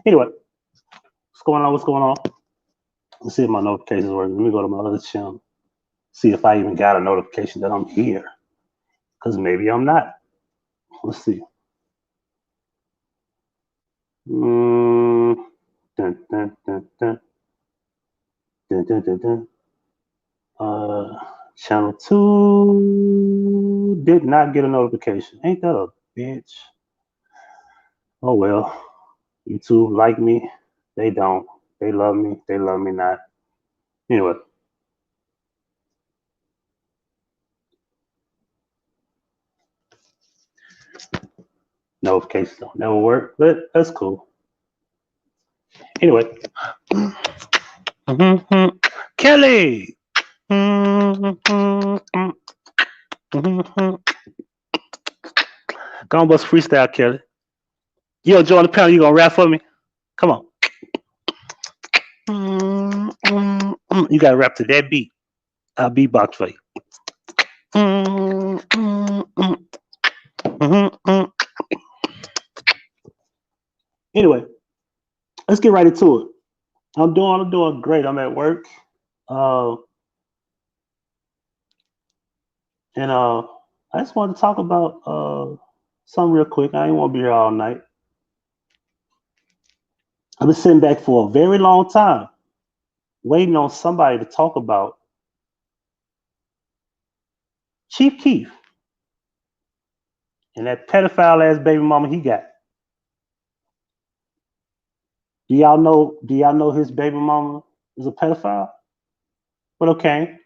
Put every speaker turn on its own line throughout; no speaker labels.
Anyway, what's going on? What's going on? Let's see if my notifications work. Let me go to my other channel. See if I even got a notification that I'm here. Because maybe I'm not. Let's see. Dun, dun, dun, dun. Dun, dun, dun, dun. Channel 2 did not get a notification. Ain't that a bitch? Oh well. YouTube like me. They don't. They love me. They love me not. Anyway. Notifications don't never work, but that's cool. Anyway. Kelly. Go on, bust freestyle, Kelly. You join the panel, you gonna rap for me? Come on. You gotta rap to that beat. I'll beatbox for you. Anyway, let's get right into it. I'm doing great. I'm at work. I just wanted to talk about something real quick. I ain't want to be here all night. I've been sitting back for a very long time, waiting on somebody to talk about Chief Keef and that pedophile ass baby mama he got. Do y'all know his baby mama is a pedophile? But okay.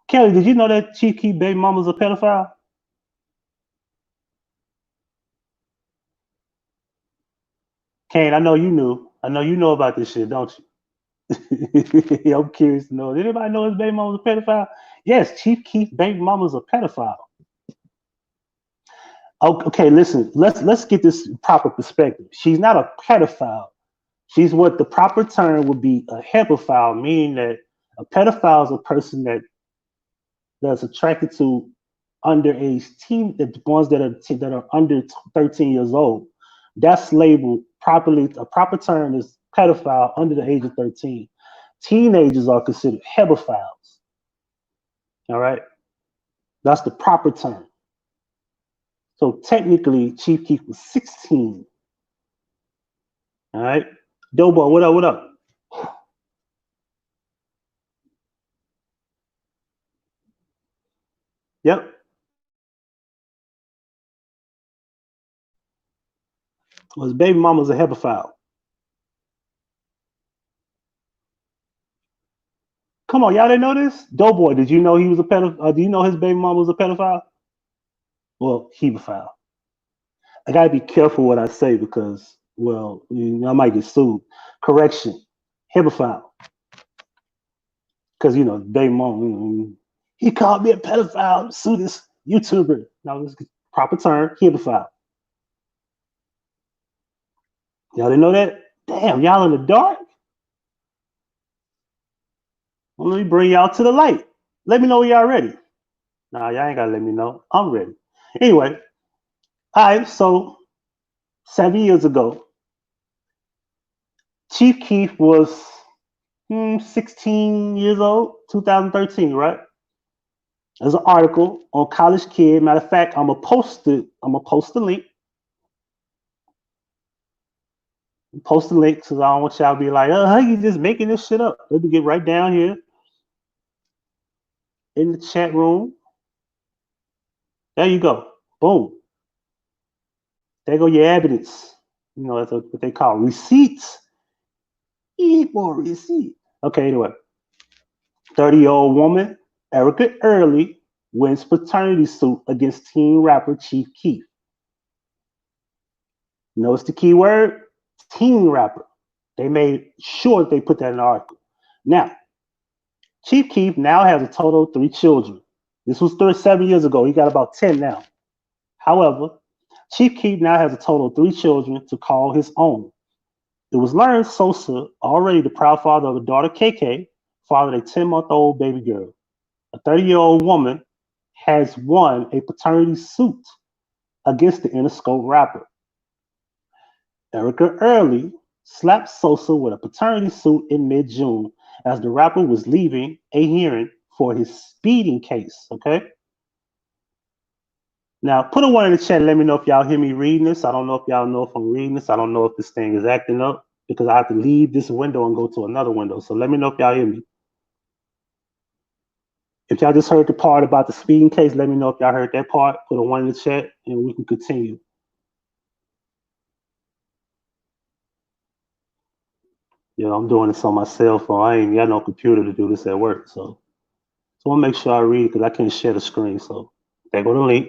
Kelly, did you know that Chief Keef baby mama is a pedophile? Kane, I know you knew. I know you know about this shit, don't you? I'm curious to know. Did anybody know his baby mama was a pedophile? Yes, Chief Keef baby mama is a pedophile. Okay, listen. Let's get this proper perspective. She's not a pedophile. She's what the proper term would be a hebephile, meaning that a pedophile is a person that's attracted to underage the ones that are under 13 years old. That's labeled properly. A proper term is pedophile under the age of 13. Teenagers are considered hebephiles. All right, that's the proper term. So technically, Chief Keef was 16. All right, Doughboy, what up? What up? Yep. Well, his baby mama's a hebephile. Come on, y'all didn't know this? Doughboy, did you know he was a pedophile? Do you know his baby mama was a pedophile? Well, hebephile. I gotta be careful what I say because, well, I might get sued. Correction, hebephile. Because baby mama, he called me a pedophile. Sue this YouTuber. No, this is proper term, hebephile. Y'all didn't know that? Damn, y'all in the dark? Well, let me bring y'all to the light. Let me know when y'all ready. Nah, y'all ain't gotta let me know. I'm ready. Anyway, all right, so 7 years ago, Chief Keef was, 16 years old, 2013, right? There's an article on College Kid. Matter of fact, I'm gonna post it. I'm gonna post the link. Post the link because I don't want y'all to be like, oh, how you just making this shit up? Let me get right down here in the chat room. There you go. Boom. There go your evidence. You know, that's what they call receipts. Eat more receipt. Okay, anyway. 30-year-old woman, Erica Early, wins paternity suit against teen rapper Chief Keef. Notice the key word? Teen rapper. They made sure they put that in the article. Now, Chief Keef now has a total of 3 children. This was 37 years ago. He got about 10 now. However, Chief Keef now has a total of 3 children to call his own. It was learned Sosa, already the proud father of a daughter, KK, fathered a 10-month-old baby girl. A 30-year-old woman has won a paternity suit against the Interscope rapper. Erica Early slapped Sosa with a paternity suit in mid-June as the rapper was leaving a hearing for his speeding case, okay? Now, put a 1 in the chat. Let me know if y'all hear me reading this. I don't know if y'all know if I'm reading this. I don't know if this thing is acting up because I have to leave this window and go to another window. So let me know if y'all hear me. If y'all just heard the part about the speeding case, let me know if y'all heard that part. Put a 1 in the chat and we can continue. You know, I'm doing this on my cell phone. I ain't got no computer to do this at work. So I want to make sure I read it because I can't share the screen. So there go the link.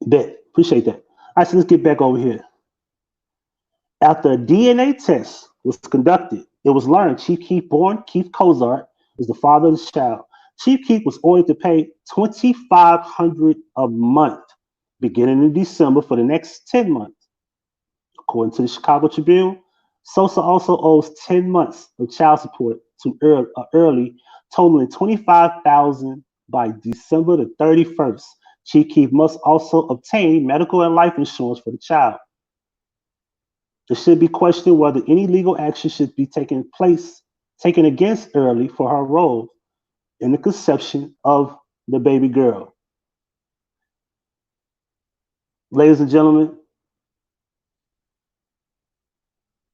Bet. Appreciate that. All right, so let's get back over here. After a DNA test was conducted, it was learned Chief Keef, born Keith Cozart, is the father of the child. Chief Keef was ordered to pay $2,500 a month beginning in December for the next 10 months. According to the Chicago Tribune, Sosa also owes 10 months of child support to Early, totaling $25,000 by December the 31st. Chief Keef must also obtain medical and life insurance for the child. There should be questioned whether any legal action should be taken against Early for her role in the conception of the baby girl. Ladies and gentlemen,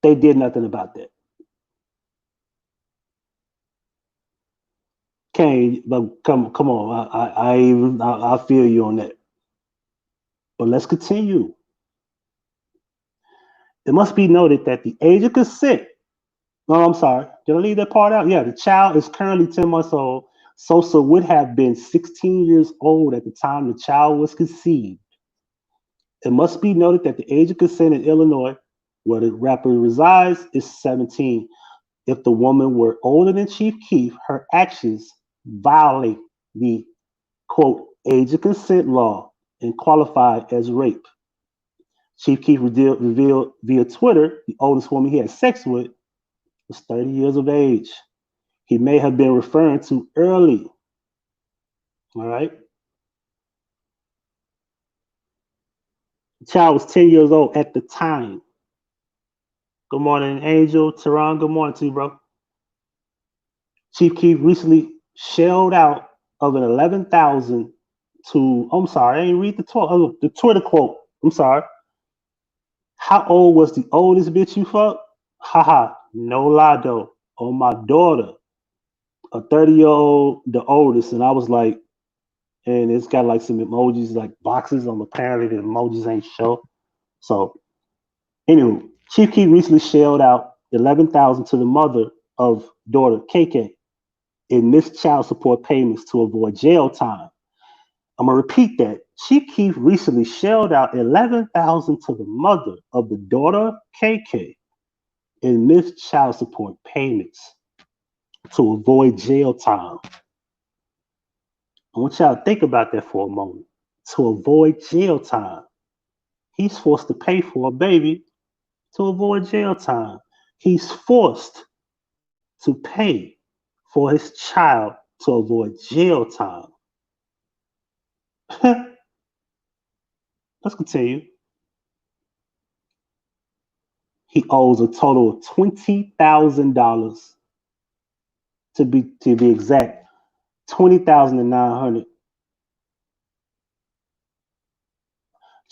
they did nothing about that. Kane, but come on, I feel you on that. But let's continue. It must be noted that the age of consent. No, I'm sorry. Did I leave that part out? Yeah, the child is currently 10 months old. Sosa would have been 16 years old at the time the child was conceived. It must be noted that the age of consent in Illinois, where the rapper resides, is 17. If the woman were older than Chief Keef, her actions violate the, quote, age of consent law and qualify as rape. Chief Keef revealed via Twitter the oldest woman he had sex with was 30 years of age. He may have been referring to Early. All right. The child was 10 years old at the time. Good morning, Angel. Tehran, good morning to you, bro. Chief Keef recently shelled out of an 11,000 to, I'm sorry, I didn't read the Twitter quote. I'm sorry. How old was the oldest bitch you fucked? Haha, no lie though. On my daughter, a 30-year-old, the oldest, and I was like, and it's got like some emojis, like boxes on. Apparently the emojis ain't show. So, anywho, Chief Keef recently shelled out 11,000 to the mother of daughter KK in missed child support payments to avoid jail time. I'm gonna repeat that. Chief Keef recently shelled out 11,000 to the mother of the daughter KK in missed child support payments to avoid jail time. I want y'all to think about that for a moment. To avoid jail time. He's forced to pay for a baby to avoid jail time. He's forced to pay for his child to avoid jail time. Let's continue. He owes a total of $20,000 to be exact, 20,900.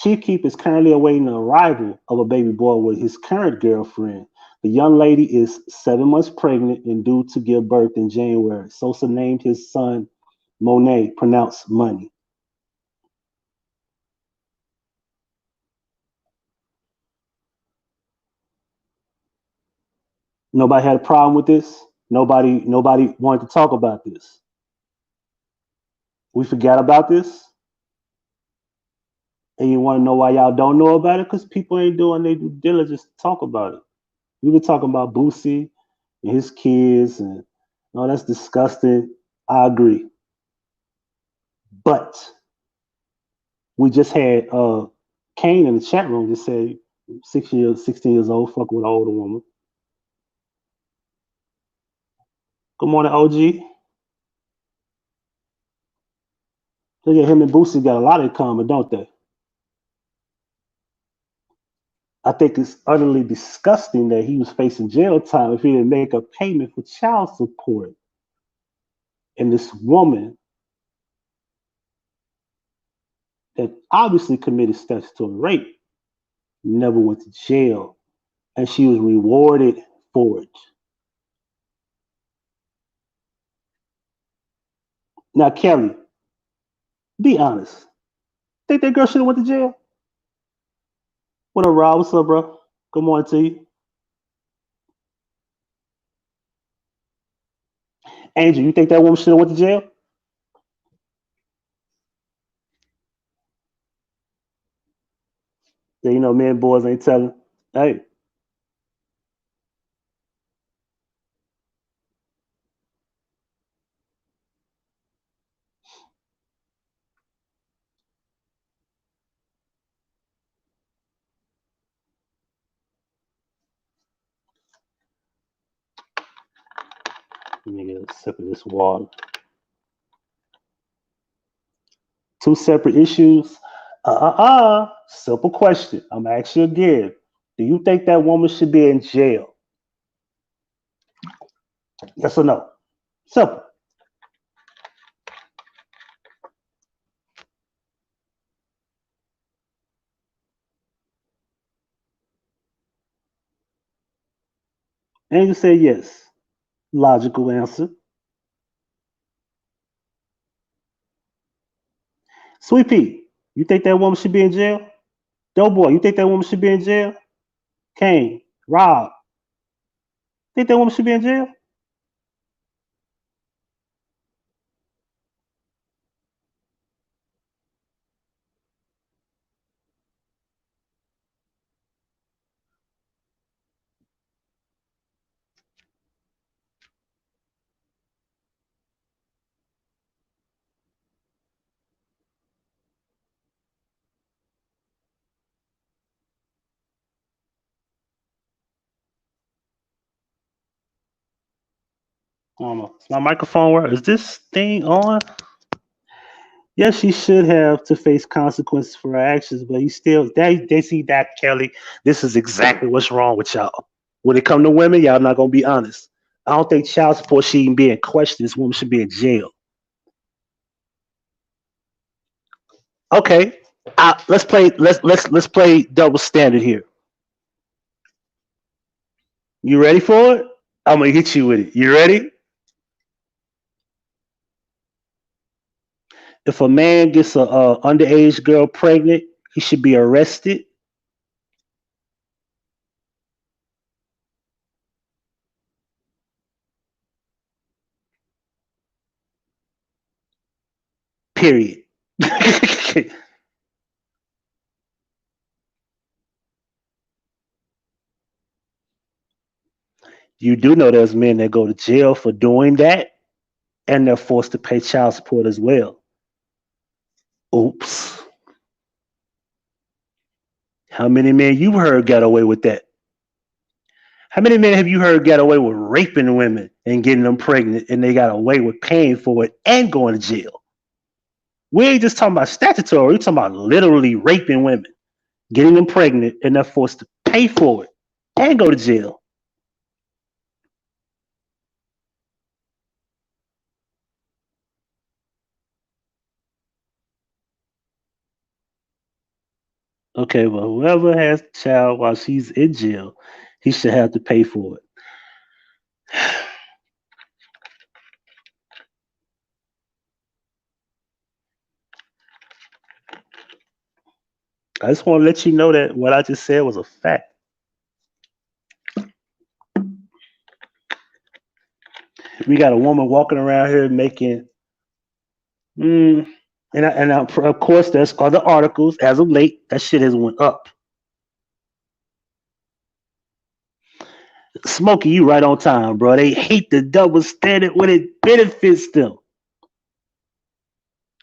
Chief Keef is currently awaiting the arrival of a baby boy with his current girlfriend. The young lady is 7 months pregnant and due to give birth in January. Sosa named his son Monet, pronounced money. Nobody had a problem with this. Nobody wanted to talk about this. We forgot about this. And you want to know why y'all don't know about it? Because people ain't doing their due diligence to talk about it. We were talking about Boosie and his kids, and that's disgusting. I agree. But we just had Kane in the chat room just say 16 years old, fuck with an older woman. Good morning, OG. Look at him and Boosie got a lot in common, don't they? I think it's utterly disgusting that he was facing jail time if he didn't make a payment for child support. And this woman that obviously committed statutory rape never went to jail, and she was rewarded for it. Now, Kelly, be honest. Think that girl should have went to jail? What up, Rob? What's up, bro? Good morning to you. Angel, you think that woman should have went to jail? Yeah, men, boys ain't telling. Hey. Let me get a sip of this water. 2 separate issues. Simple question. I'm gonna ask you again. Do you think that woman should be in jail? Yes or no? Simple. And you say yes. Logical answer. Sweet Pea, you think that woman should be in jail? Doughboy, you think that woman should be in jail? Kane, Rob, think that woman should be in jail? I don't know. Is my microphone work? Is this thing on? Yes, she should have to face consequences for her actions, but they see that, Kelly. This is exactly what's wrong with y'all. When it come to women, y'all not gonna be honest. I don't think child support should even be in question. This woman should be in jail. Okay, let's play double standard here. You ready for it? I'm gonna hit you with it. You ready? If a man gets a underage girl pregnant, he should be arrested. Period. You do know there's men that go to jail for doing that, and they're forced to pay child support as well. Oops. How many men you heard got away with that? How many men have you heard get away with raping women and getting them pregnant, and they got away with paying for it and going to jail? We ain't just talking about statutory. We're talking about literally raping women, getting them pregnant, and they're forced to pay for it. and go to jail. Okay, well, whoever has a child while she's in jail, he should have to pay for it. I just want to let you know that what I just said was a fact. We got a woman walking around here making, of course, there's other articles as of late. That shit has went up. Smokey, you right on time, bro. They hate the double standard when it benefits them.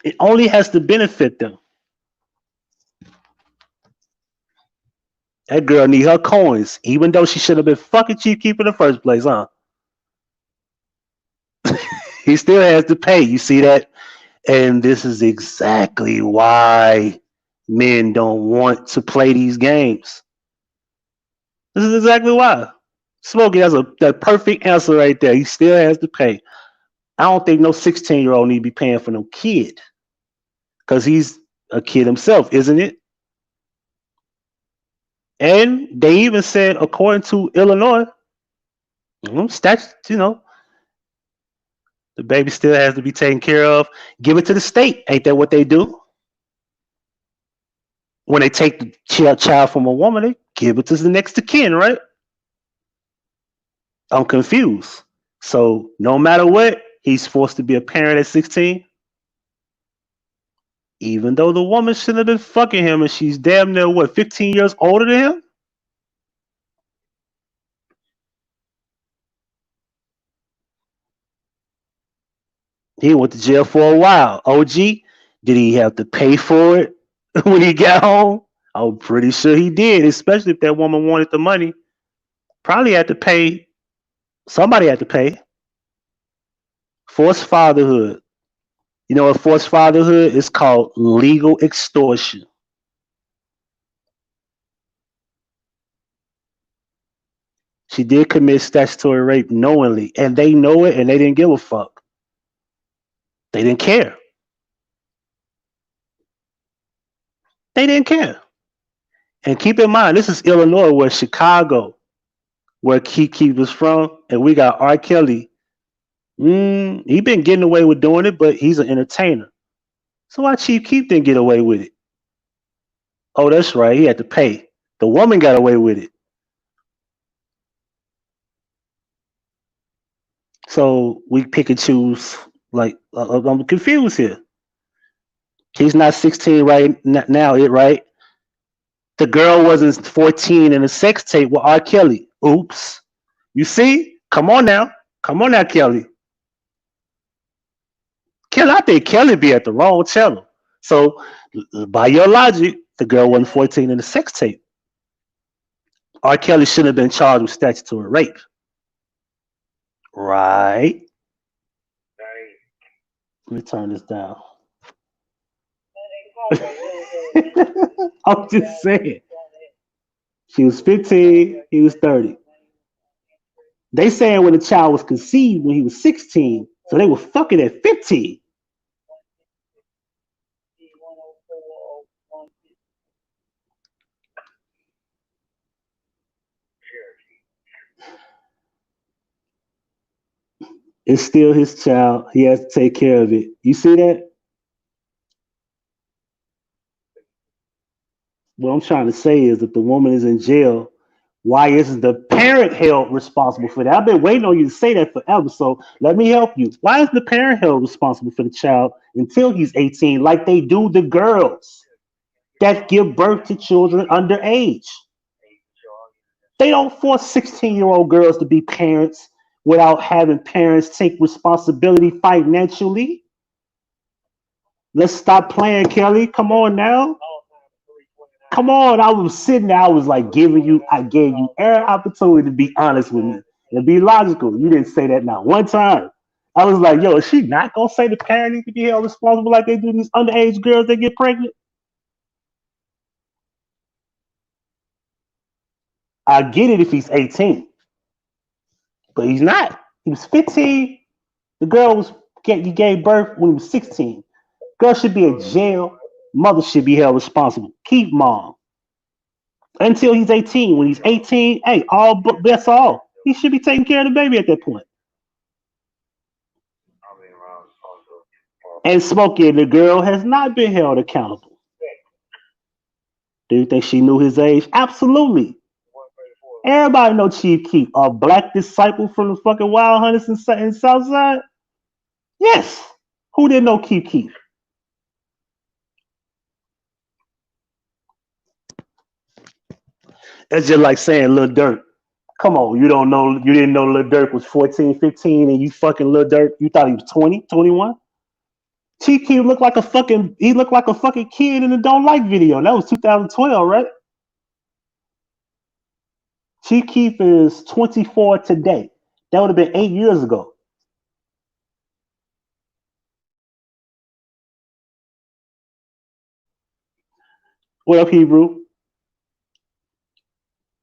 It only has to benefit them. That girl need her coins, even though she should have been fucking Chief Keef in the first place, huh? He still has to pay. You see that? And this is exactly why men don't want to play these games. This is exactly why. Smokey has that perfect answer right there. He still has to pay. I don't think no 16-year-old need to be paying for no kid. Because he's a kid himself, isn't it? And they even said, according to Illinois, statute, the baby still has to be taken care of. Give it to the state. Ain't that what they do? When they take the child from a woman, they give it to the next of kin, right? I'm confused. So no matter what, he's forced to be a parent at 16. Even though the woman shouldn't have been fucking him and she's damn near, 15 years older than him? He went to jail for a while. OG, did he have to pay for it when he got home? I'm pretty sure he did, especially if that woman wanted the money. Probably had to pay. Somebody had to pay. Forced fatherhood. You know what forced fatherhood is called? Legal extortion. She did commit statutory rape knowingly, and they know it, and they didn't give a fuck. They didn't care. They didn't care. And keep in mind, this is Illinois, where Chicago, where Keef was from, and we got R. Kelly. He been getting away with doing it, but he's an entertainer. So why Chief Keef didn't get away with it? Oh, that's right. He had to pay. The woman got away with it. So we pick and choose. Like, I'm confused here. He's not 16 right now, right? The girl wasn't 14 in a sex tape with R. Kelly. Oops. You see? Come on now, Kelly. Kelly, I think Kelly be at the wrong channel. So, by your logic, the girl wasn't 14 in a sex tape. R. Kelly shouldn't have been charged with statutory rape. Right. Let me turn this down. I'm just saying. She was 15, he was 30. They saying when the child was conceived when he was 16, so they were fucking at 15. It's still his child. He has to take care of it. You see that? What I'm trying to say is if the woman is in jail, why isn't the parent held responsible for that? I've been waiting on you to say that forever. So let me help you. Why is the parent held responsible for the child until he's 18, like they do the girls that give birth to children underage? They don't force 16-year-old girls to be parents without having parents take responsibility financially. Let's stop playing, Kelly. Come on now. Come on. I was sitting there. I was like I gave you every opportunity to be honest with me and be logical. You didn't say that not one time. I was like, yo, is she not going to say the parent needs to be held responsible like they do these underage girls that get pregnant? I get it if he's 18, but he's not. He was 15. The girl he gave birth when he was 16. Girl should be in jail. Mother should be held responsible. Keep mom until he's 18. When he's 18, hey, that's all. He should be taking care of the baby at that point. And Smokey, the girl has not been held accountable. Do you think she knew his age? Absolutely. Everybody know Chief Keef, a black disciple from the fucking Wild Hunters in Southside. Yes. Who didn't know Chief Keef? It's just like saying Lil Durk. Come on, you didn't know Lil Durk was 14, 15, and you fucking Lil Durk, you thought he was 20, 21? Chief Keef looked like a fucking kid in the Don't Like video. And that was 2012, right? Chief Keef is 24 today. That would have been 8 years ago. What up, Hebrew?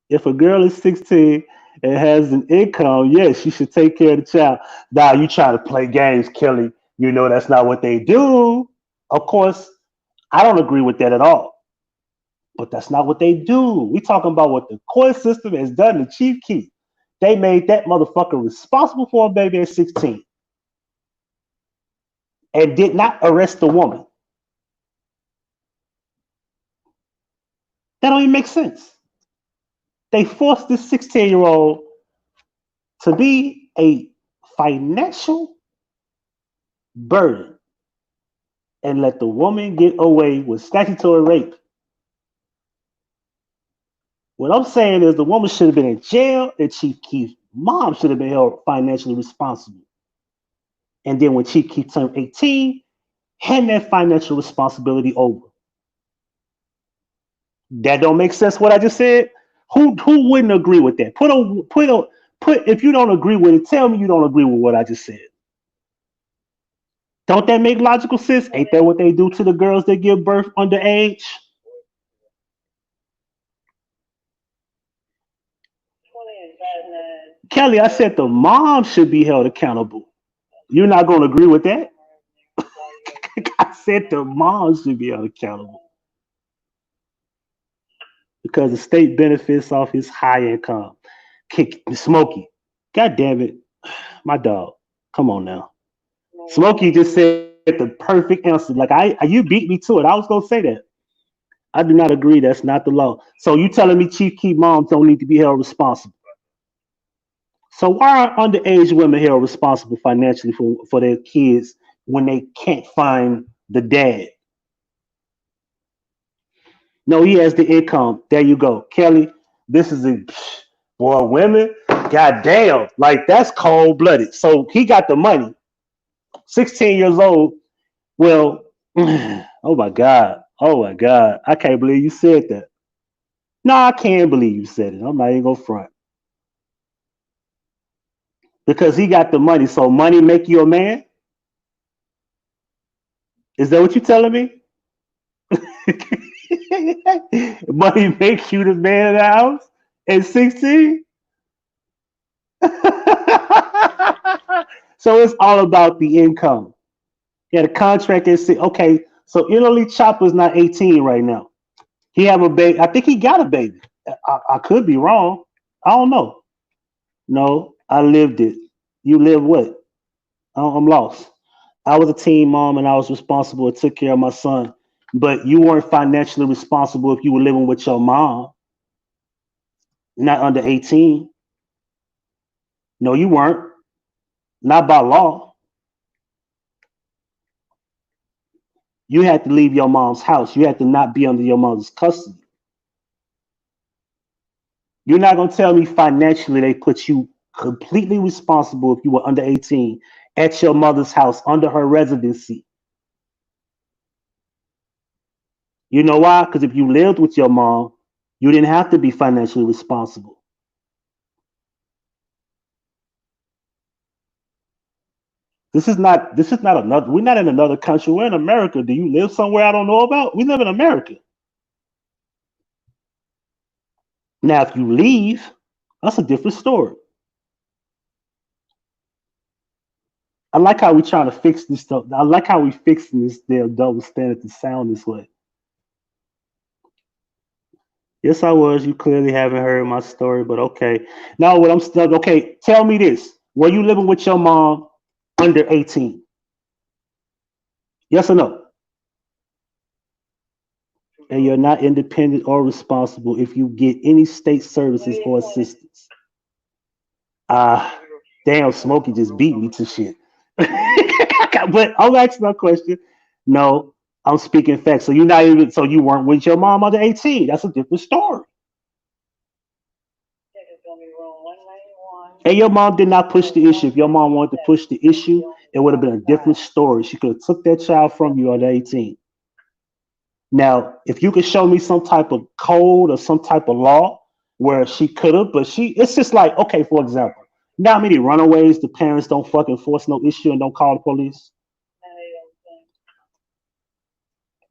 If a girl is 16 and has an income, yes, she should take care of the child. Now, you try to play games, Kelly. You know that's not what they do. Of course, I don't agree with that at all. But that's not what they do. We talking about what the court system has done to Chief Keef. They made that motherfucker responsible for a baby at 16 and did not arrest the woman. That don't even make sense. They forced this 16-year-old to be a financial burden and let the woman get away with statutory rape. What I'm saying is the woman should have been in jail and Chief Keef's mom should have been held financially responsible. And then when Chief Keef turned 18, hand that financial responsibility over. That don't make sense what I just said? Who wouldn't agree with that? Put if you don't agree with it, tell me you don't agree with what I just said. Don't that make logical sense? Ain't that what they do to the girls that give birth underage? Kelly, I said the mom should be held accountable. You're not going to agree with that? I said the mom should be held accountable. Because the state benefits off his high income. Smokey. God damn it. My dog. Come on now. Smokey just said the perfect answer. Like you beat me to it. I was gonna say that. I do not agree. That's not the law. So you telling me Chief Keef moms don't need to be held responsible? So why are underage women held responsible financially for their kids when they can't find the dad? No, he has the income. There you go, Kelly. This is a boy. Women, goddamn, like that's cold blooded. So he got the money. 16 years old. Well, oh my God. Oh my God. I can't believe you said that. No, I can't believe you said it. I'm not even gonna front. Because he got the money. So money make you a man? Is that what you're telling me? Money make you the man of the house at 16? So it's all about the income. Yeah, the contract is okay. So Italy Chopper's not 18 right now. He have a baby. I think he got a baby. I could be wrong. I don't know. No, I lived it. You live what? I'm lost. I was a teen mom and I was responsible and took care of my son. But you weren't financially responsible if you were living with your mom, not under 18. No, you weren't. Not by law. You had to leave your mom's house. You had to not be under your mom's custody. You're not going to tell me financially they put you completely responsible if you were under 18 at your mother's house under her residency. You know why? Because if you lived with your mom, you didn't have to be financially responsible. This is not another, we're not in another country. We're in America. Do you live somewhere I don't know about? We live in America. Now, if you leave, that's a different story. I like how we trying to fix this stuff. I like how we fixing this damn double standard to sound this way. Yes, I was. You clearly haven't heard my story, but okay. Now, what I'm stuck. Okay, tell me this: were you living with your mom under 18? Yes or no? And you're not independent or responsible if you get any state services or assistance. Ah, damn, Smokey just beat me to shit. But I'm asking that question. No, I'm speaking facts. So you're not even. So you weren't with your mom under 18. That's a different story. And your mom did not push the issue. If your mom wanted to push the issue, it would have been a different story. She could have took that child from you under 18. Now, if you could show me some type of code or some type of law where she could have, but it's just like, okay, for example, you know how many runaways the parents don't fucking force no issue and don't call the police?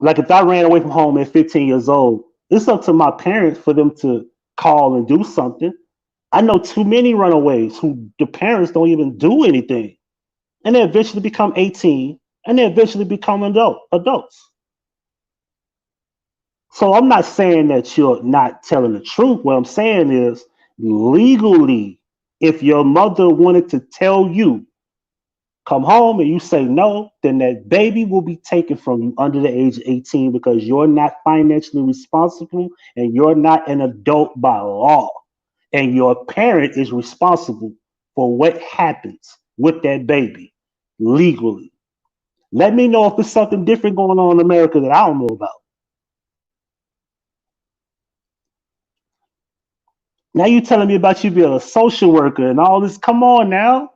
Like if I ran away from home at 15 years old, it's up to my parents for them to call and do something. I know too many runaways who the parents don't even do anything. And they eventually become 18 and they eventually become adults. So I'm not saying that you're not telling the truth. What I'm saying is legally, if your mother wanted to tell you, come home and you say no, then that baby will be taken from you under the age of 18 because you're not financially responsible and you're not an adult by law. And your parent is responsible for what happens with that baby legally. Let me know if there's something different going on in America that I don't know about. Now you telling me about you being a social worker and all this. Come on now.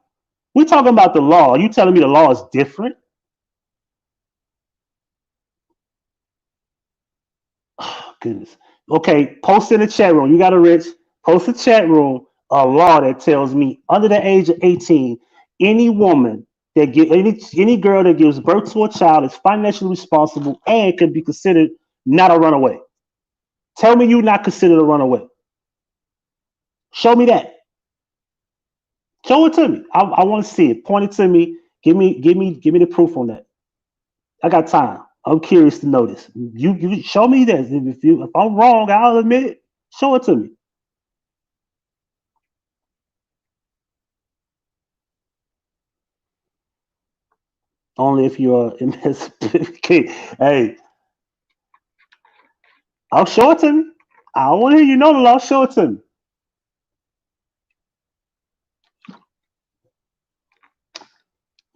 We're talking about the law. You telling me the law is different? Oh, goodness. Okay, post in the chat room. You got a rich. Post in the chat room a law that tells me under the age of 18, any woman that get any girl that gives birth to a child is financially responsible and can be considered not a runaway. Tell me you're not considered a runaway. Show me that. Show it to me. I want to see it. Point it to me. Give me the proof on that. I got time. I'm curious to know this. You show me this. If I'm wrong, I'll admit it. Show it to me. Only if you're MSP. Hey, I'll show it to me. I don't want to hear you know the law. Show it to me.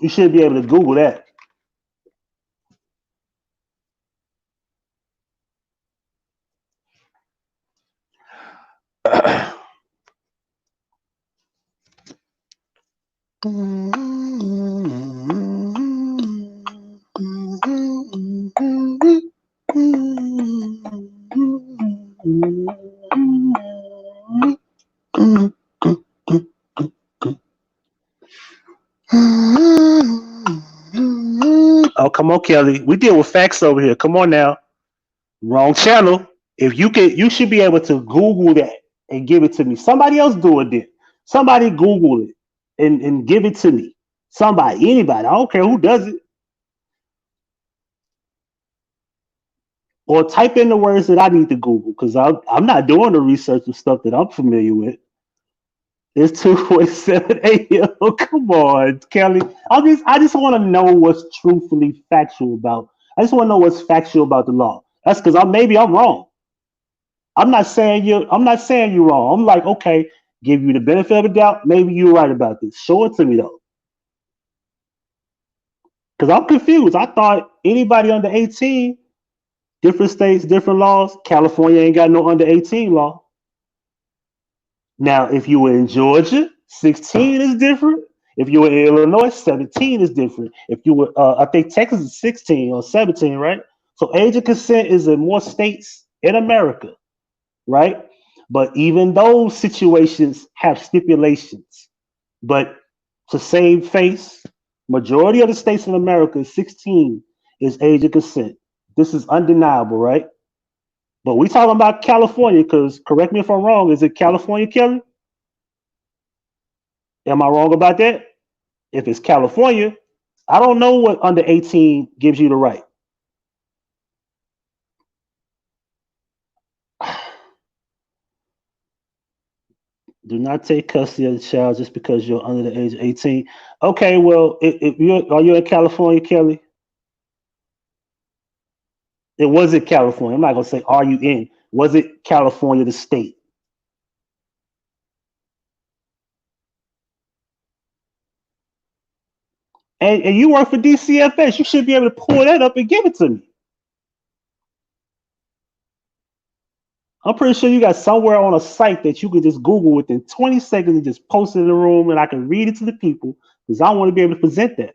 You should be able to Google that. Oh, come on, Kelly. We deal with facts over here. Come on now. Wrong channel. If you can, you should be able to Google that and give it to me. Somebody else do it then. Somebody Google it and give it to me. Somebody, anybody. I don't care who does it. Or type in the words that I need to Google because I'm not doing the research of stuff that I'm familiar with. It's 2:47 a.m. Come on, Kelly. I just want to know what's truthfully factual about. I just want to know what's factual about the law. That's because maybe I'm wrong. I'm not saying you're wrong. I'm like, okay, give you the benefit of the doubt. Maybe you're right about this. Show it to me though. Because I'm confused. I thought anybody under 18, different states, different laws. California ain't got no under 18 law. Now, if you were in Georgia, 16 is different. If you were in Illinois, 17 is different. If you were, I think Texas is 16 or 17, right? So age of consent is in more states in America, right? But even those situations have stipulations. But to save face, majority of the states in America, 16 is age of consent. This is undeniable, right? But we talking about California, because correct me if I'm wrong, is it California, Kelly? Am I wrong about that? If it's California, I don't know what under 18 gives you the right. Do not take custody of the child just because you're under the age of 18. Okay, well, if you're are you in California, Kelly? It wasn't California. I'm not gonna say are you in. Was it California, the state? And you work for DCFS. You should be able to pull that up and give it to me. I'm pretty sure you got somewhere on a site that you can just Google within 20 seconds and just post it in the room, and I can read it to the people because I want to be able to present that.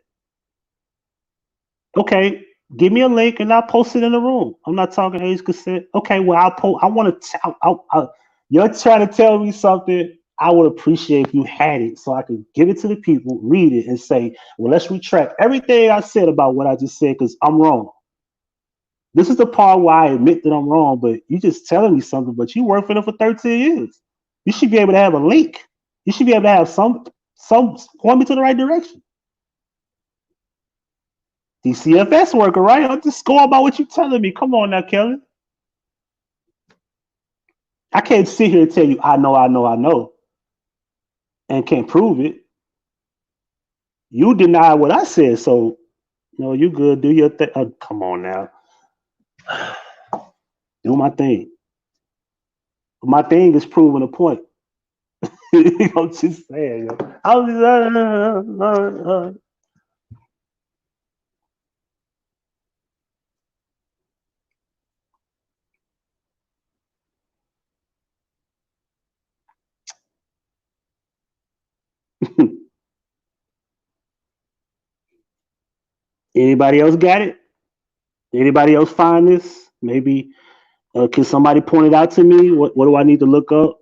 Okay, give me a link and I'll post it in the room. I'm not talking age consent. Okay, well I'll post. I want to. You're trying to tell me something. I would appreciate if you had it so I could give it to the people, read it, and say, well, let's retract everything I said about what I just said because I'm wrong. This is the part where I admit that I'm wrong, but you just telling me something, but you worked for them for 13 years. You should be able to have a link. You should be able to have some point me to the right direction. DCFS worker, right? I'm just going by what you're telling me. Come on now, Kelly. I can't sit here and tell you I know, and can't prove it. You deny what I said, so no, you good. Do your thing. Come on now. Do my thing. My thing is proving a point. I'm just saying. I'm just, Anybody else got it? Anybody else find this? Maybe can somebody point it out to me? What do I need to look up?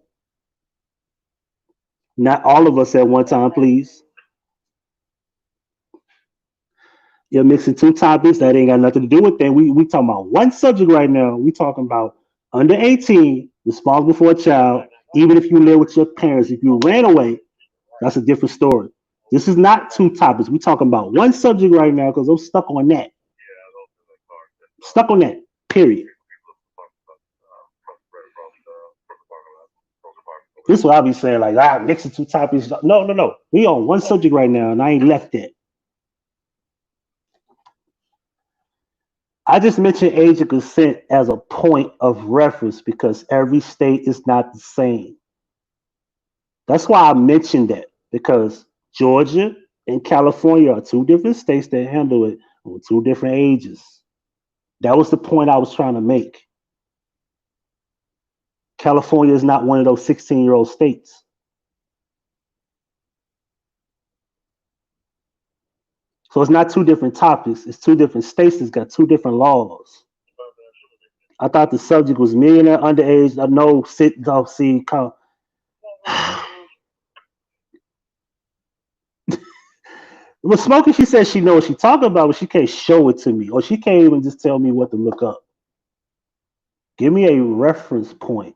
Not all of us at one time, please. You're mixing two topics that ain't got nothing to do with that. We talking about one subject right now. We talking about under 18, responsible for a child, even if you live with your parents. If you ran away, that's a different story. This is not two topics. We talking about one subject right now because I'm stuck on that. Stuck on that. Period. This is what I be saying, like, mixing two topics. No, no, no. We on one subject right now, and I ain't left that. I just mentioned age of consent as a point of reference because every state is not the same. That's why I mentioned that because Georgia and California are two different states that handle it on two different ages. That was the point I was trying to make. California is not one of those 16-year-old states. So it's not two different topics. It's two different states that's got two different laws. I thought the subject was millionaire underage. I know sit dog see come. Well, Smoking, she said she knows what she talking about, but she can't show it to me, or she can't even just tell me what to look up. Give me a reference point.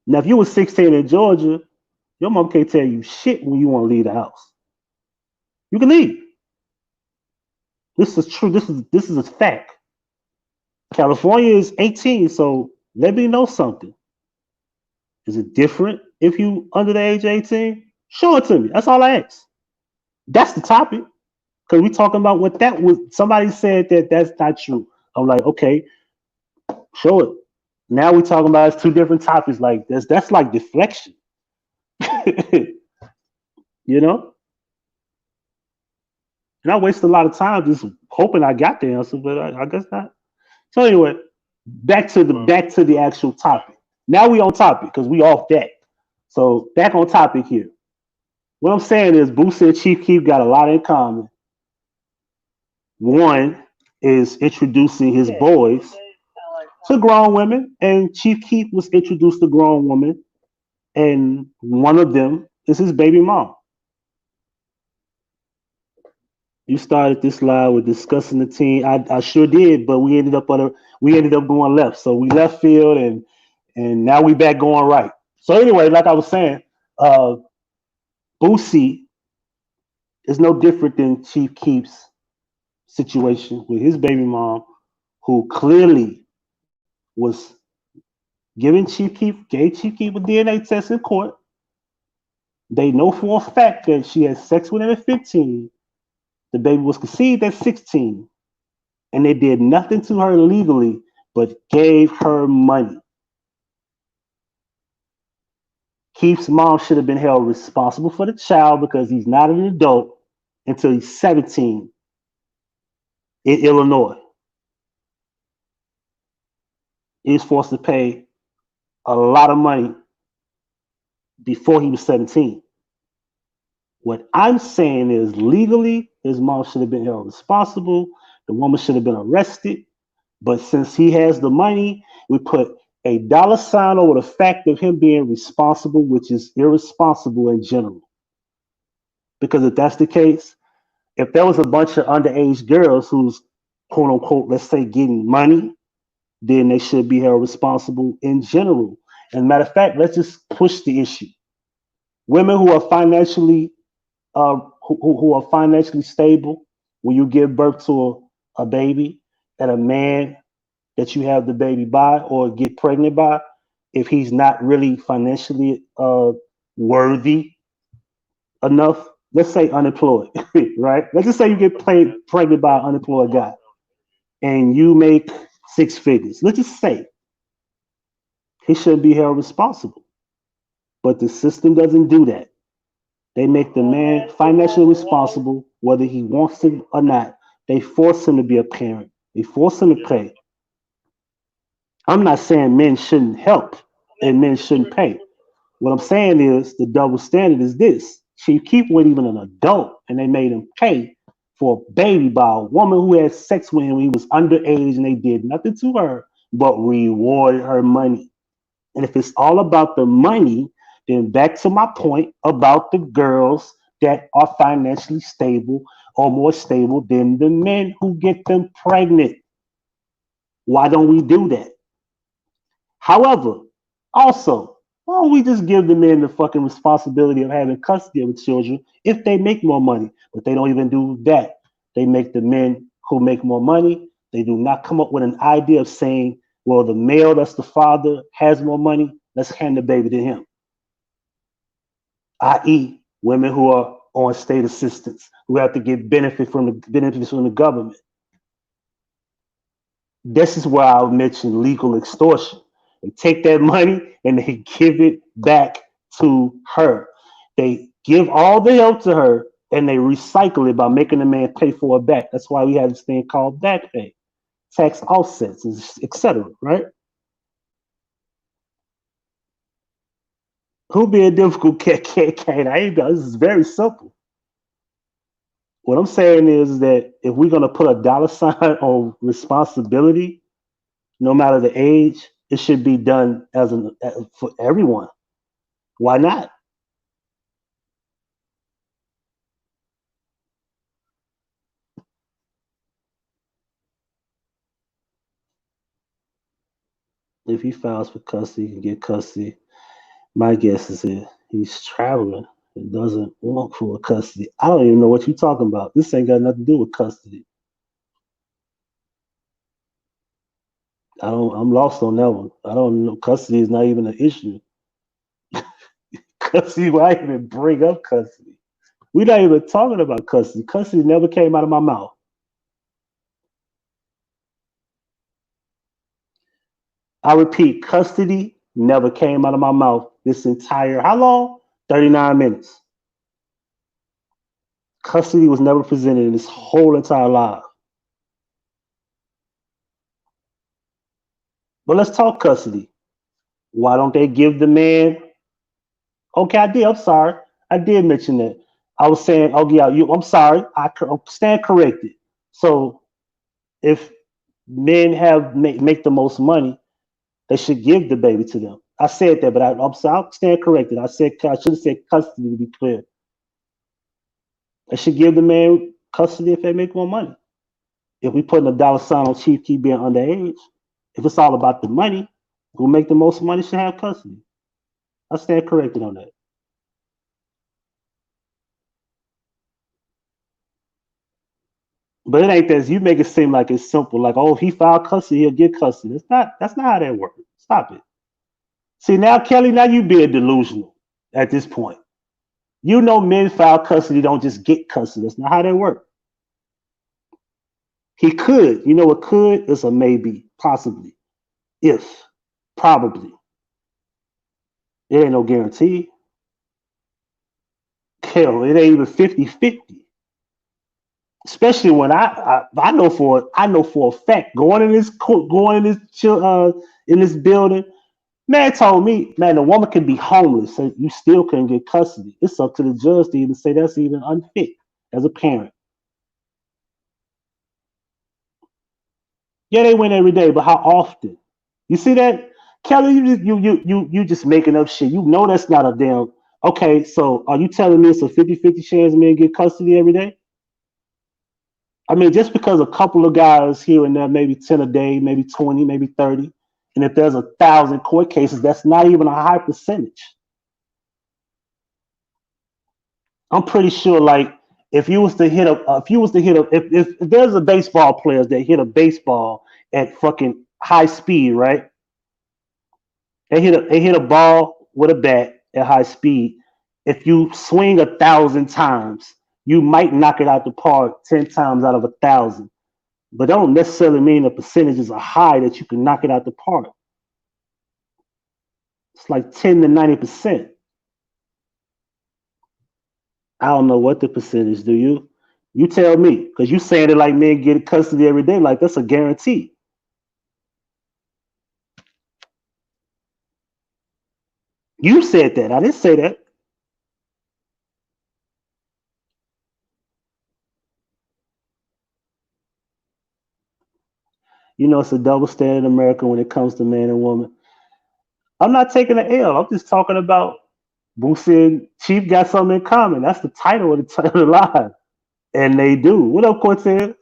Now, if you were 16 in Georgia, your mom can't tell you shit when you want to leave the house. You can leave. This is true. This is a fact. California is 18, so let me know something. Is it different if you under the age of 18? Show it to me. That's all I ask. That's the topic. Because we talking about what that was. Somebody said that that's not true. I'm like, okay, show it. Now we talking about it's two different topics. Like that's like deflection. You know? And I waste a lot of time just hoping I got the answer, but I guess not. So anyway, back to the actual topic. Now we on topic because we off that. So back on topic here. What I'm saying is Boosie and Chief Keef got a lot in common. One is introducing his boys to grown women, and Chief Keef was introduced to grown women, and one of them is his baby mom. You started this live with discussing the team. I sure did, but we ended up going left. So we left field and now we back going right. So anyway, like I was saying, uh Boosie is no different than Chief Keef's situation with his baby mom, who clearly was gave Chief Keef a DNA test in court. They know for a fact that she had sex with him at 15. The baby was conceived at 16. And they did nothing to her legally but gave her money. Keith's mom should have been held responsible for the child because he's not an adult until he's 17 in Illinois. He was forced to pay a lot of money before he was 17. What I'm saying is legally, his mom should have been held responsible. The woman should have been arrested. But since he has the money, we put a dollar sign over the fact of him being responsible, which is irresponsible in general. Because if that's the case, if there was a bunch of underage girls who's quote unquote, let's say, getting money, then they should be held responsible in general. And matter of fact, let's just push the issue. Women who are who are financially stable, when you give birth to a baby, and a man that you have the baby by or get pregnant by, if he's not really financially worthy enough, let's say unemployed, right? Let's just say you get pregnant by an unemployed guy and you make six figures. Let's just say he should be held responsible. But the system doesn't do that. They make the man financially responsible, whether he wants to or not. They force him to be a parent. They force him to pay. I'm not saying men shouldn't help and men shouldn't pay. What I'm saying is the double standard is this. Chief Keef wasn't even an adult and they made him pay for a baby by a woman who had sex with him when he was underage and they did nothing to her but rewarded her money. And if it's all about the money, then back to my point about the girls that are financially stable or more stable than the men who get them pregnant. Why don't we do that? However, also, why don't we just give the men the fucking responsibility of having custody of the children if they make more money? But they don't even do that. They make the men who make more money, they do not come up with an idea of saying, well, the male that's the father has more money, let's hand the baby to him. I.e., women who are on state assistance, who have to get benefits from the government. This is where I mentioned legal extortion. They take that money and they give it back to her. They give all the help to her and they recycle it by making the man pay for it back. That's why we have this thing called back pay, tax offsets, etc. Right? Who be a difficult cat? This is very simple. What I'm saying is that if we're gonna put a dollar sign on responsibility, no matter the age, it should be done for everyone. Why not? If he files for custody, he can get custody. My guess is that he's traveling and doesn't want full custody. I don't even know what you're talking about. This ain't got nothing to do with custody. I'm lost on that one. I don't know. Custody is not even an issue. Custody, why even bring up custody? We're not even talking about custody. Custody never came out of my mouth. I repeat, custody never came out of my mouth this entire, how long? 39 minutes. Custody was never presented in this whole entire live. But let's talk custody. Why don't they give the man? Okay, I did. I'm sorry. I did mention that. I was saying, oh yeah, I'm sorry. I stand corrected. So if men make the most money, they should give the baby to them. I said that, but I'm sorry. I stand corrected. I should have said custody to be clear. They should give the man custody if they make more money. If we put a dollar sign on Chief Keef being underage, if it's all about the money, who make the most money should have custody. I stand corrected on that. But it ain't that. You make it seem like it's simple. Like, oh, if he filed custody, he'll get custody. That's not how that works. Stop it. See, now, Kelly, now you being delusional at this point. You know men file custody don't just get custody. That's not how that works. He could. You know what could is a maybe, possibly, if, probably. It ain't no guarantee. Hell, it ain't even 50-50. Especially when I know for a fact going in this building, man told me, man, the woman can be homeless, so you still couldn't get custody. It's up to the judge to even say that's even unfit as a parent. Yeah, they win every day, but how often? You see that, Kelly? You just making up shit. You know that's not a damn. Okay, so are you telling me it's a 50-50 chance men get custody every day? I mean, just because a couple of guys here and there, maybe 10 a day, maybe 20, maybe 30, and if there's 1,000 court cases, that's not even a high percentage. I'm pretty sure, like, if there's a baseball player that hit a baseball at fucking high speed, right? They hit a ball with a bat at high speed. If you swing 1,000 times, you might knock it out the park 10 times out of 1,000. But that don't necessarily mean the percentages are high that you can knock it out the park. It's like 10 to 90%. I don't know what the percentage. Do you? You tell me, because you saying it like men get custody every day, like that's a guarantee. You said that. I didn't say that. You know, it's a double standard in America when it comes to man and woman. I'm not taking an L. I'm just talking about Boosie and Chief got something in common. That's the title of the live. And they do. What up, Cortez?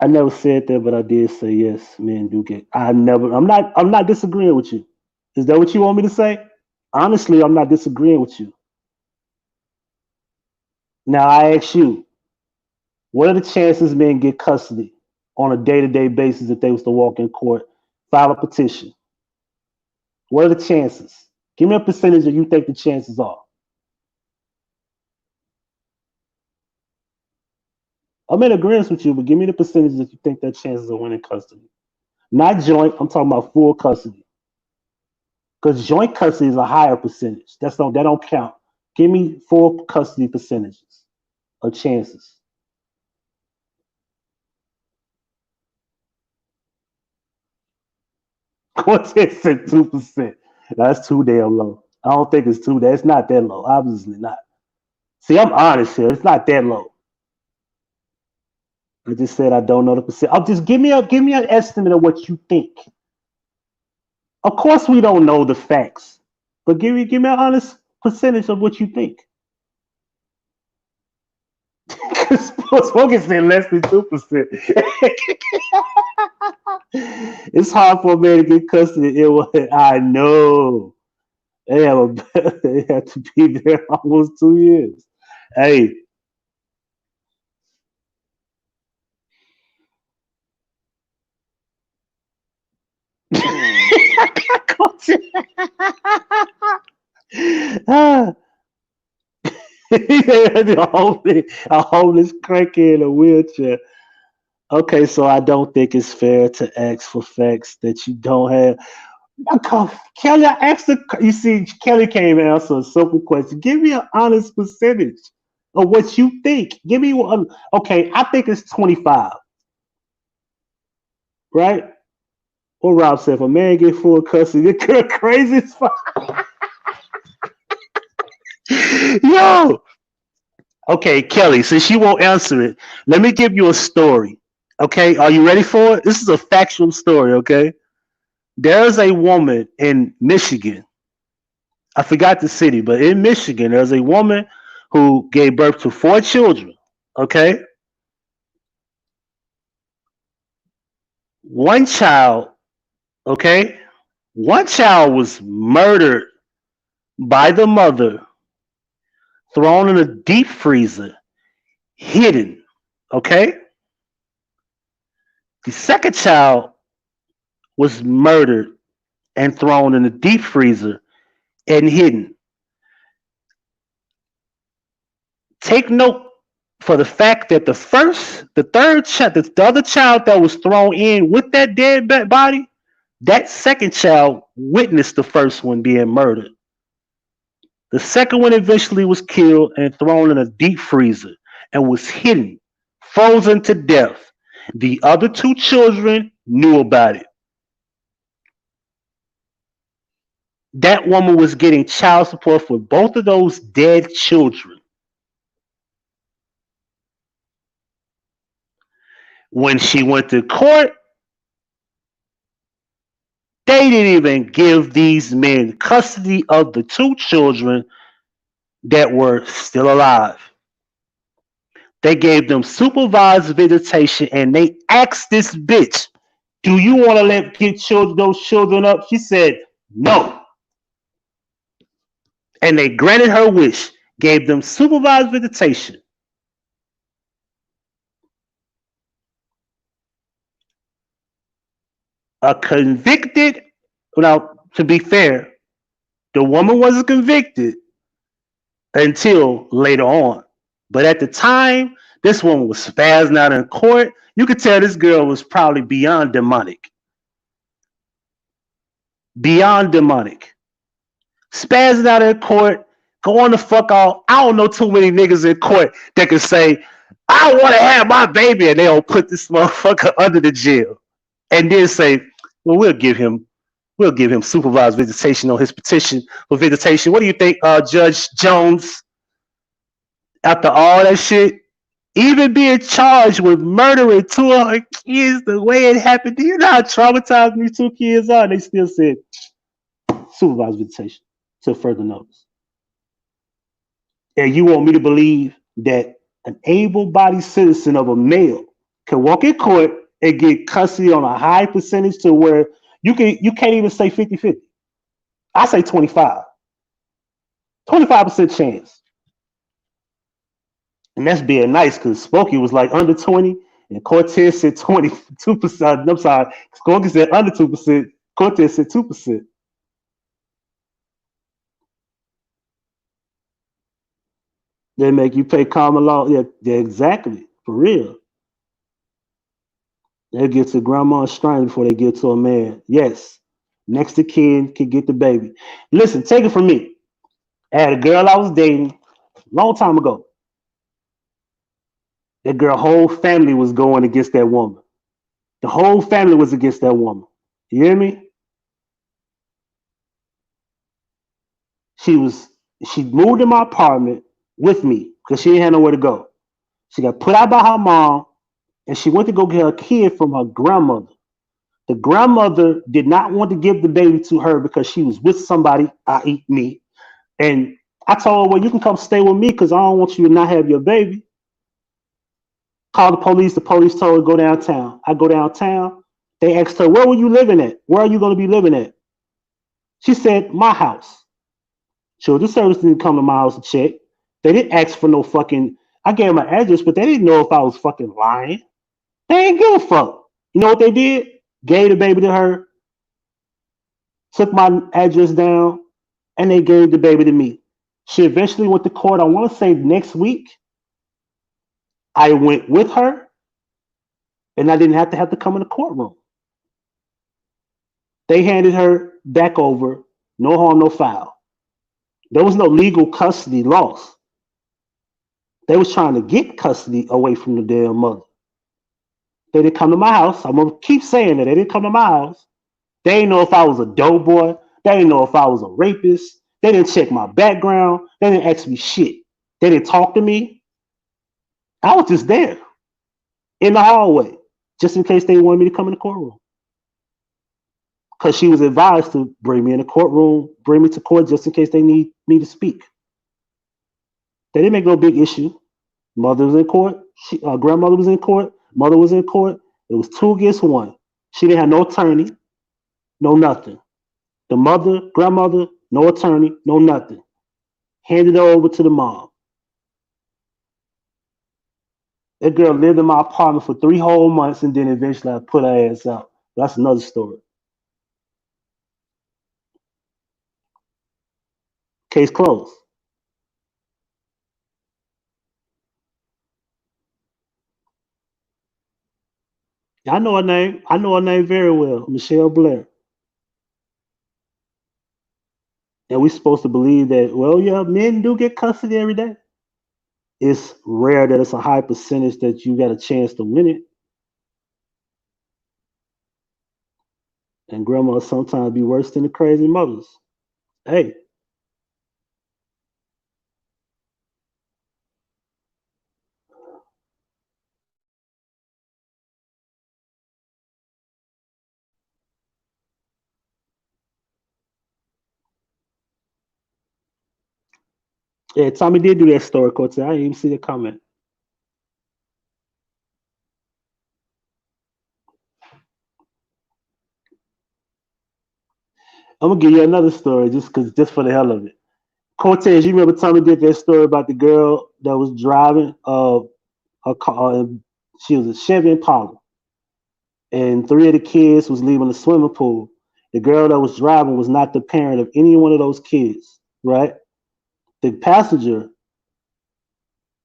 I never said that, but I did say yes, men do get. I'm not disagreeing with you. Is that what you want me to say? Honestly, I'm not disagreeing with you. Now I ask you, what are the chances men get custody on a day-to-day basis if they was to walk in court, file a petition? What are the chances? Give me a percentage that you think the chances are. I'm in agreement with you, but give me the percentage that you think that chances of winning custody. Not joint, I'm talking about full custody. Because joint custody is a higher percentage. That don't count. Give me full custody percentages of chances. Cortez said 2%. That's too damn low. I don't think it's too. That's not that low. Obviously not. See, I'm honest here. It's not that low. I just said I don't know the percent. I'll just give me an estimate of what you think. Of course, we don't know the facts, but give me an honest percentage of what you think. Smoking said less than 2%. It's hard for a man to get custody. I know. They have to be there almost 2 years. Hey. a homeless crackhead in a wheelchair. Okay, so I don't think it's fair to ask for facts that you don't have. Kelly, I asked you see, Kelly came and answered a simple question. Give me an honest percentage of what you think. Give me one. Okay, I think it's 25. Right? What Rob said, if a man get full custody, it's crazy as fuck. Yo. Okay, Kelly, since you won't answer it, let me give you a story. Okay, are you ready for it? This is a factual story, okay? There's a woman in Michigan. I forgot the city, but in Michigan, there's a woman who gave birth to 4 children. Okay, one child. Okay, one child was murdered by the mother, thrown in a deep freezer, hidden. Okay, the second child was murdered and thrown in a deep freezer and hidden. Take note for the fact that the other child that was thrown in with that dead body, that second child witnessed the first one being murdered. The second one eventually was killed and thrown in a deep freezer and was hidden, frozen to death. The other 2 children knew about it. That woman was getting child support for both of those dead children. When she went to court, they didn't even give these men custody of the 2 children that were still alive. They gave them supervised visitation and they asked this bitch, do you want to get those children up? She said, no. And they granted her wish, gave them supervised visitation. A convicted, now to be fair, the woman wasn't convicted until later on. But at the time, this woman was spazzing out in court. You could tell this girl was probably beyond demonic. Beyond demonic. Spazzing out in court, going the fuck off. I don't know too many niggas in court that can say, I want to have my baby, and they'll put this motherfucker under the jail. And then say, well, we'll give him supervised visitation on his petition for visitation. What do you think, Judge Jones? After all that shit, even being charged with murdering 2 of her kids the way it happened, do you know how traumatized these 2 kids are? They still said supervised visitation till further notice. And you want me to believe that an able-bodied citizen of a male can walk in court and get custody on a high percentage to where you can't even say 50-50. I say 25. 25% chance. And that's being nice because Smokey was like under 20 and Cortez said 22%. I'm sorry. Smokey said under 2%. Cortez said 2%. They make you pay common law. Yeah, exactly. For real. They get to grandma's strength before they get to a man. Yes. Next of kin can get the baby. Listen, take it from me. I had a girl I was dating a long time ago. That girl whole family was going against that woman. The whole family was against that woman. You hear me? She moved in my apartment with me because she didn't have nowhere to go. She got put out by her mom and she went to go get her kid from her grandmother. The grandmother did not want to give the baby to her because she was with somebody, i.e. me. And I told her, well, you can come stay with me because I don't want you to not have your baby. Called the police. The police told her to go downtown. I go downtown. They asked her, where were you living at? Where are you going to be living at? She said, my house. Children's Service didn't come to my house to check. They didn't ask for no fucking, I gave them my address, but they didn't know if I was fucking lying. They ain't give a fuck. You know what they did? Gave the baby to her, took my address down, and they gave the baby to me. She eventually went to court, I want to say next week. I went with her, and I didn't have to come in the courtroom. They handed her back over, no harm, no foul. There was no legal custody lost. They was trying to get custody away from the damn mother. They didn't come to my house. I'm going to keep saying that. They didn't come to my house. They didn't know if I was a dope boy. They didn't know if I was a rapist. They didn't check my background. They didn't ask me shit. They didn't talk to me. I was just there in the hallway, just in case they wanted me to come in the courtroom. because she was advised to bring me in the courtroom, bring me to court just in case they need me to speak. They didn't make no big issue. Mother was in court. Grandmother was in court. Mother was in court. It was 2 against 1. She didn't have no attorney, no nothing. The mother, grandmother, no attorney, no nothing. Handed her over to the mom. That girl lived in my apartment for 3 whole months, and then eventually I put her ass out. That's another story. Case closed. I know her name. I know her name very well, Michelle Blair. And we're supposed to believe that, well, yeah, men do get custody every day. It's rare that it's a high percentage that you got a chance to win it. And grandma sometimes be worse than the crazy mothers. Hey. Yeah, Tommy did do that story, Cortez. I didn't even see the comment. I'm gonna give you another story just for the hell of it. Cortez, you remember Tommy did that story about the girl that was driving her car, she was a Chevy Impala, and 3 of the kids was leaving the swimming pool. The girl that was driving was not the parent of any one of those kids, right? The passenger,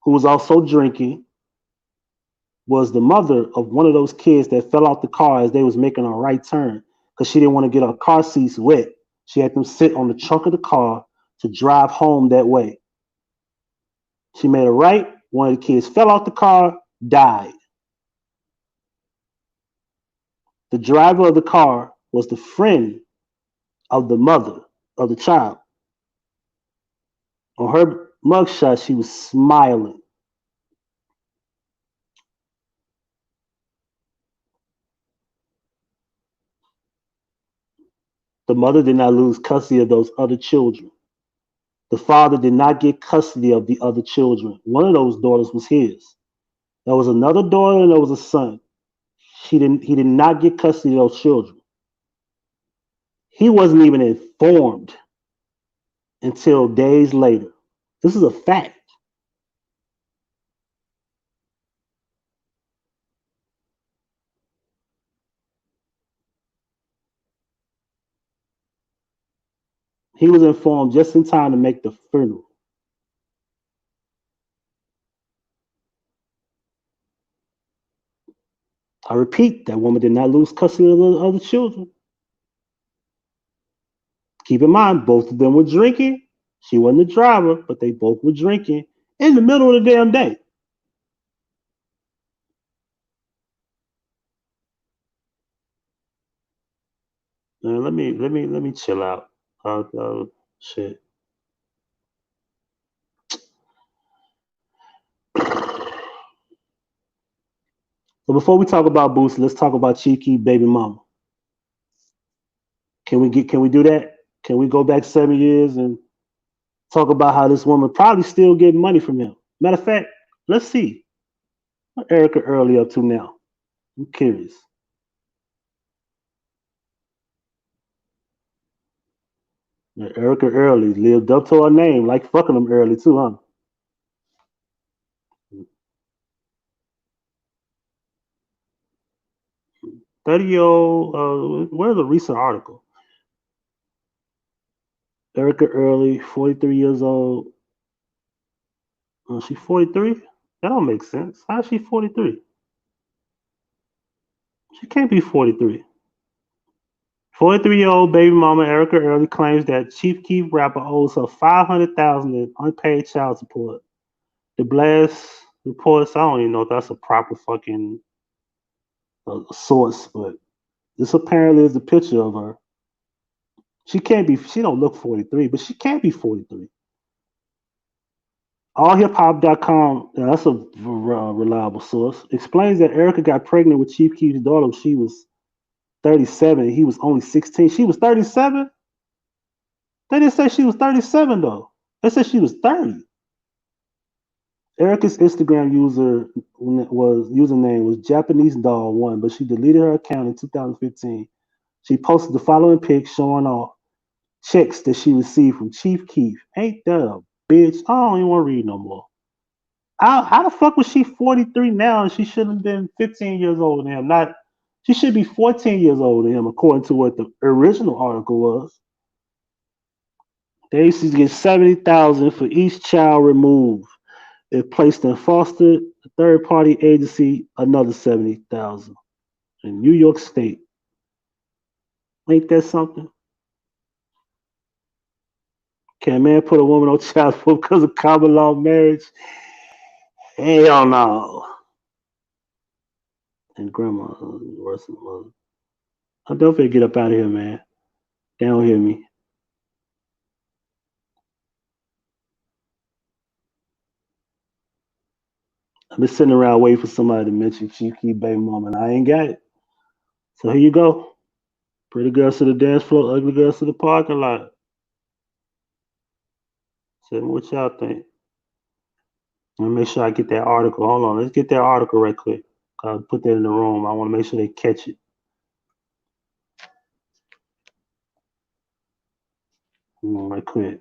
who was also drinking, was the mother of one of those kids that fell out the car as they was making a right turn because she didn't want to get her car seats wet. She had them sit on the trunk of the car to drive home that way. She made a right. One of the kids fell out the car, died. The driver of the car was the friend of the mother of the child. On her mugshot, she was smiling. The mother did not lose custody of those other children. The father did not get custody of the other children. One of those daughters was his. There was another daughter and there was a son. He did not get custody of those children. He wasn't even informed until days later. This is a fact. He was informed just in time to make the funeral. I repeat, that woman did not lose custody of the other children. Keep in mind, both of them were drinking. She wasn't the driver, but they both were drinking in the middle of the damn day. Let me chill out. Shit. So before we talk about Boosie, let's talk about Chief Keef baby mama. Can we do that? Can we go back 7 years and talk about how this woman probably still getting money from him? Matter of fact, let's see what Erica Early up to now. I'm curious. Erica Early lived up to her name, like fucking them early too, huh? 30-year-old, where's a recent article? Erica Early, 43 years old. She's 43? That don't make sense. How is she 43? She can't be 43. 43-year-old baby mama Erica Early claims that Chief Keef rapper owes her $500,000 in unpaid child support. The Blast reports, I don't even know if that's a proper fucking source, but this apparently is a picture of her. She don't look 43, but she can't be 43. AllHipHop.com, that's a reliable source, explains that Erica got pregnant with Chief Keef's daughter when she was 37. He was only 16. She was 37? They didn't say she was 37 though. They said she was 30. Erica's Instagram username was Japanese Doll One, but she deleted her account in 2015. She posted the following pic showing off checks that she received from Chief Keef. Ain't that a bitch? I don't even want to read no more. How the fuck was she 43 now and she should have been 15 years old than him? Not she should be 14 years old than him, according to what the original article was. They used to get 70,000 for each child removed. If placed in foster, a third party agency, another 70,000 in New York State. Ain't that something? Can a man put a woman on child support because of common law marriage? Hell no. And grandma, worse than mother. I don't feel get up out of here, man. They don't hear me. I've been sitting around waiting for somebody to mention Chief Keef baby mama, and I ain't got it. So here you go. Pretty girls to the dance floor, ugly girls to the parking lot. Tell me what y'all think. Let me make sure I get that article. Hold on, let's get that article right quick. I'll put that in the room. I want to make sure they catch it. Hold on, right quick.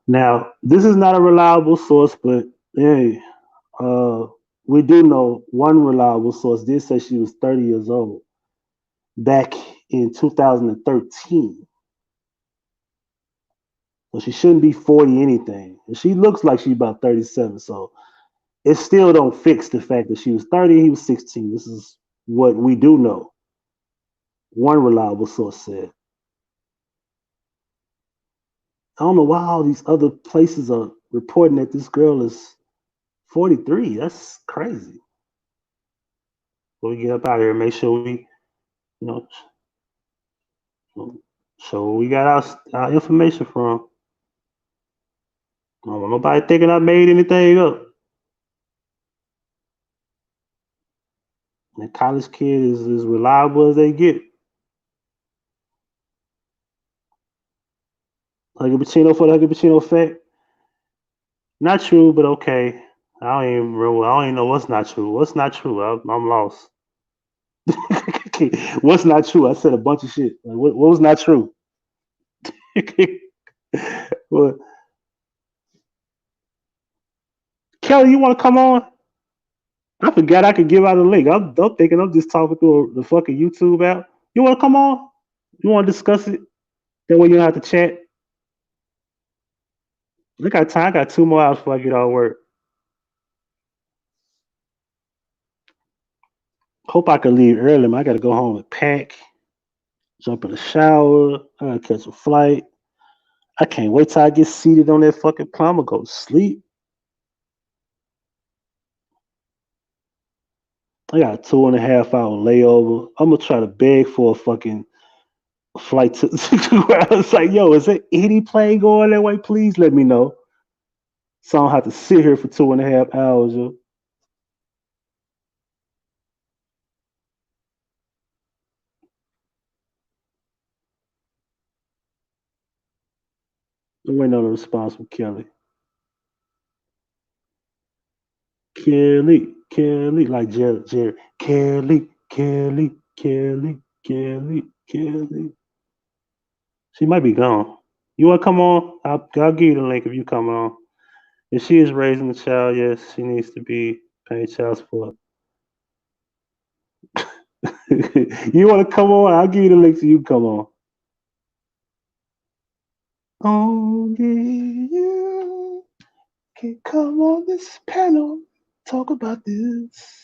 Now, this is not a reliable source, but hey, we do know one reliable source did say she was 30 years old back in 2013. So she shouldn't be 40 anything. And she looks like she's about 37. So it still don't fix the fact that she was 30, he was 16. This is what we do know. One reliable source said. I don't know why all these other places are reporting that this girl is 43. That's crazy. So we get up out here and make sure we, you know, show where we got our information from. I don't want nobody thinking I made anything up. And college kid is as reliable as they get. Huggie Pacino for the Huggie Pacino effect. Not true, but okay. I don't even know what's not true. What's not true? I'm lost. What's not true? I said a bunch of shit. Like, what was not true? Well, Kelly, you want to come on? I forgot I could give out a link. I'm thinking I'm just talking through the fucking YouTube app. You want to come on? You want to discuss it? That way you don't have to chat. Look at time. I got 2 more hours before I get all work. Hope I can leave early, man. I got to go home and pack, jump in the shower. I got to catch a flight. I can't wait till I get seated on that fucking plane. I'm going to go to sleep. I got a 2.5 hour layover. I'm going to try to beg for a fucking flight to I was like, yo, is there any plane going that way? Please let me know. So I don't have to sit here for 2.5 hours, yo. I'm waiting on a response from Kelly. Kelly, like Jerry. Kelly. She might be gone. You want to come on? I'll give you the link if you come on. If she is raising a child, yes, she needs to be paying child support. You want to come on? I'll give you the link so you come on. Oh, yeah. can come on this panel, talk about this.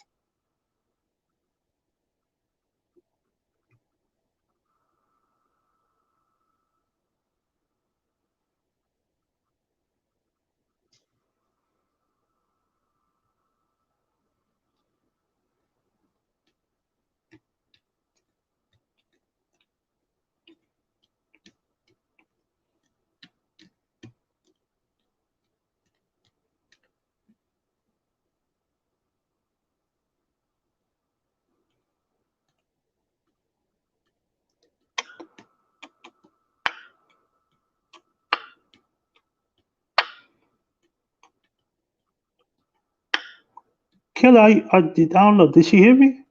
Kelly, I don't know. Did she hear me?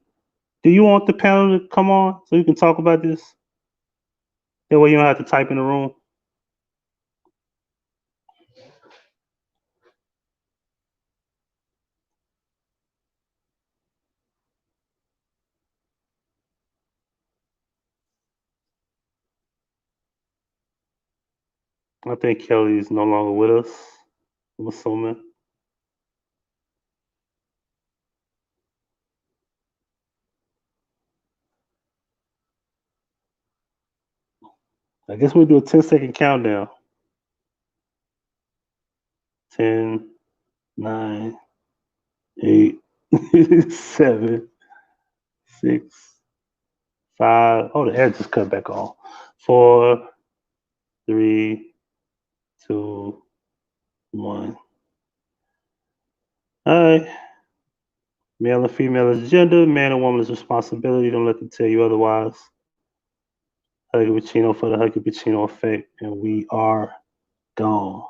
Do you want the panel to come on so you can talk about this? That way you don't have to type in the room. I think Kelly is no longer with us. I'm assuming. I guess we'll do a 10-second countdown. 10, 9, 8, 7, 6, 5. Oh, the air just cut back on. 4, 3, 2, 1. All right. Male and female is gender. Man and woman is responsibility. Don't let them tell you otherwise. Huggie Pacino for the Huggie Pacino effect. And we are gone.